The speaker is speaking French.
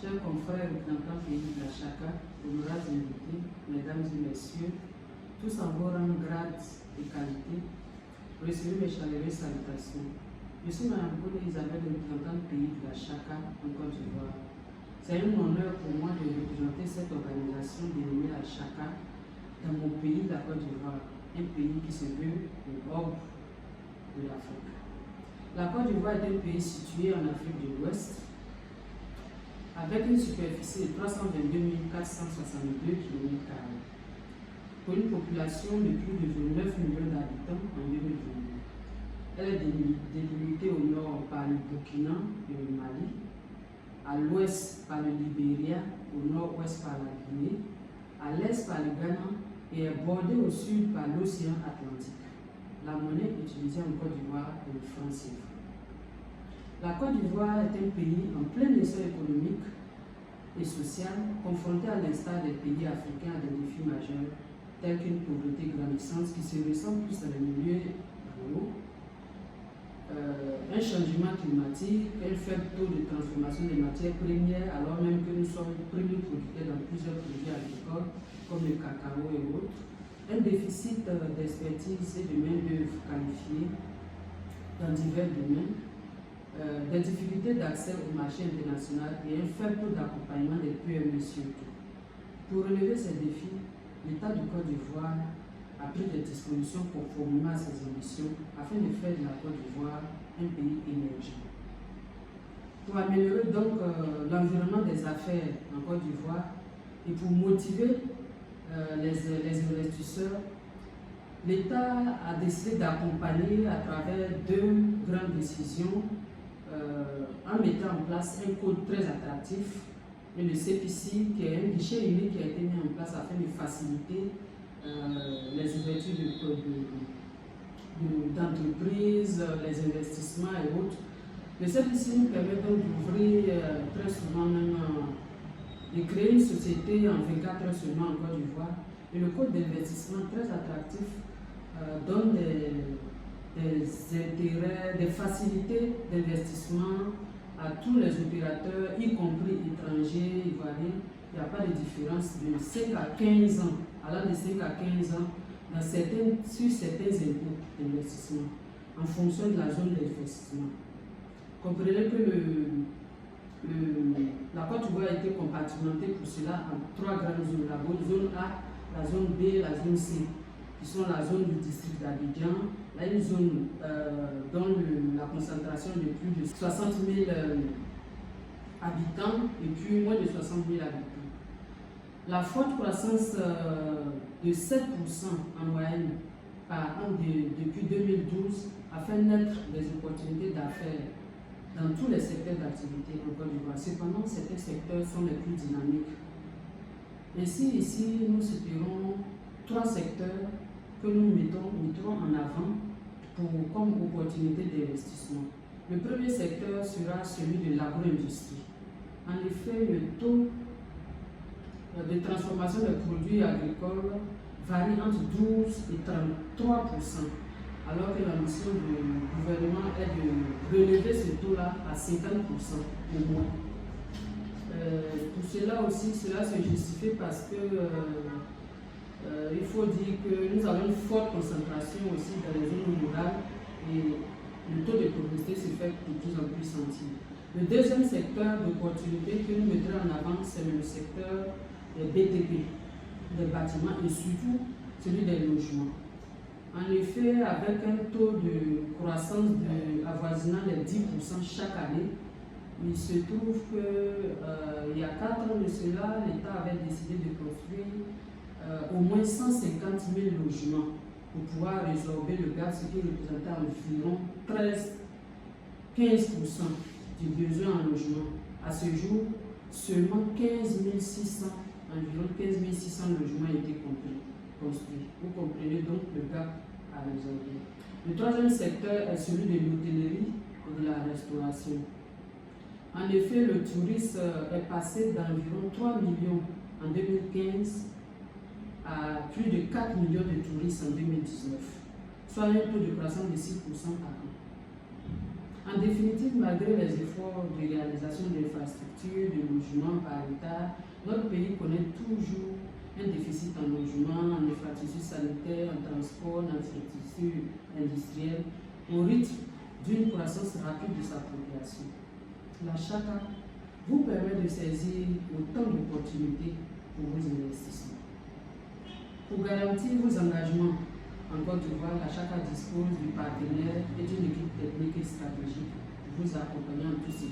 Chers confrères représentants pays de la Chaka, honorables invités, mesdames et messieurs, tous en vos rangs, grades et qualités, recevez mes chaleureuses salutations. Je suis Mme Paul Isabelle, représentante pays de la Chaka en Côte d'Ivoire. C'est un honneur pour moi de représenter cette organisation dénommée la Chaka dans mon pays, la Côte d'Ivoire, un pays qui se veut le orbe de l'Afrique. La Côte d'Ivoire est un pays situé en Afrique de l'Ouest, avec une superficie de 322 462 km², pour une population de plus de 29 millions d'habitants en 2022. Elle est délimitée au nord par le Burkina et le Mali, à l'ouest par le Libéria, au nord-ouest par la Guinée, à l'est par le Ghana et est bordée au sud par l'océan Atlantique. La monnaie utilisée en Côte d'Ivoire est le franc CFA. La Côte d'Ivoire est un pays en plein essor économique et social, confronté à l'instar des pays africains à des défis majeurs, tels qu'une pauvreté grandissante qui se ressent plus dans les milieux ruraux, un changement climatique, un faible taux de transformation des matières premières, alors même que nous sommes premiers producteurs dans plusieurs produits agricoles, comme le cacao et autres, un déficit d'expertise et de main-d'œuvre qualifiée dans divers domaines, des difficultés d'accès au marché international et un faible taux d'accompagnement des PME surtout. Pour relever ces défis, l'État de Côte d'Ivoire a pris des dispositions conformément à ses ambitions afin de faire de la Côte d'Ivoire un pays émergent. Pour améliorer donc l'environnement des affaires en Côte d'Ivoire et pour motiver les investisseurs, l'État a décidé d'accompagner à travers deux grandes décisions en mettant en place un code très attractif, et le CPC, qui est un guichet unique qui a été mis en place afin de faciliter les ouvertures d'entreprises, les investissements et autres. Le CPC nous permet donc d'ouvrir très souvent même, de créer une société en 24 heures seulement en Côte d'Ivoire. Et le code d'investissement très attractif donne des intérêts, des facilités d'investissement à tous les opérateurs, y compris étrangers, ivoiriens. Il n'y a pas de différence de 5 à 15 ans, allant de 5 à 15 ans, sur certains impôts d'investissement, en fonction de la zone d'investissement. Comprenez que la Côte d'Ivoire a été compartimentée pour cela en trois grandes zones. La zone A, la zone B, la zone C, qui sont la zone du district d'Abidjan. Là, une zone dont la concentration de plus de 60 000 habitants et puis moins de 60 000 habitants. La forte croissance de 7% en moyenne par an depuis 2012 a fait naître des opportunités d'affaires dans tous les secteurs d'activité en Côte d'Ivoire. Cependant, certains secteurs sont les plus dynamiques. Ainsi, ici, nous citerons trois secteurs que nous mettrons en avant comme opportunité d'investissement. Le premier secteur sera celui de l'agro-industrie. En effet, le taux de transformation des produits agricoles varie entre 12 et 33%, alors que l'ambition du gouvernement est de relever ce taux-là à 50% au moins. Pour cela aussi, cela se justifie parce que il faut dire que nous avons une forte concentration aussi dans les zones rurales et le taux de pauvreté se fait de plus en plus sentir. Le deuxième secteur d'opportunité que nous mettrons en avant, c'est le secteur des BTP, des bâtiments et surtout celui des logements. En effet, avec un taux de croissance avoisinant les 10% chaque année, il se trouve qu'il y a 4 ans de cela, l'État avait décidé de construire au moins 150 000 logements pour pouvoir résorber le gap, ce qui représentait environ 15% du besoin en logement. À ce jour, seulement environ 15 600 logements ont été construits. Vous comprenez donc le gap à résorber. Le troisième secteur est celui de l'hôtellerie et de la restauration. En effet, le tourisme est passé d'environ 3 millions en 2015 à plus de 4 millions de touristes en 2019, soit un taux de croissance de 6% par an. En définitive, malgré les efforts de réalisation d'infrastructures, de logements par l'État, notre pays connaît toujours un déficit en logement, en infrastructures sanitaires, en transport, en infrastructures industrielles, au rythme d'une croissance rapide de sa population. La Chaka vous permet de saisir autant d'opportunités pour vos investissements. Pour garantir vos engagements en Côte d'Ivoire, la Chaka dispose du partenaire et d'une équipe technique et stratégique pour vous accompagner en tout ce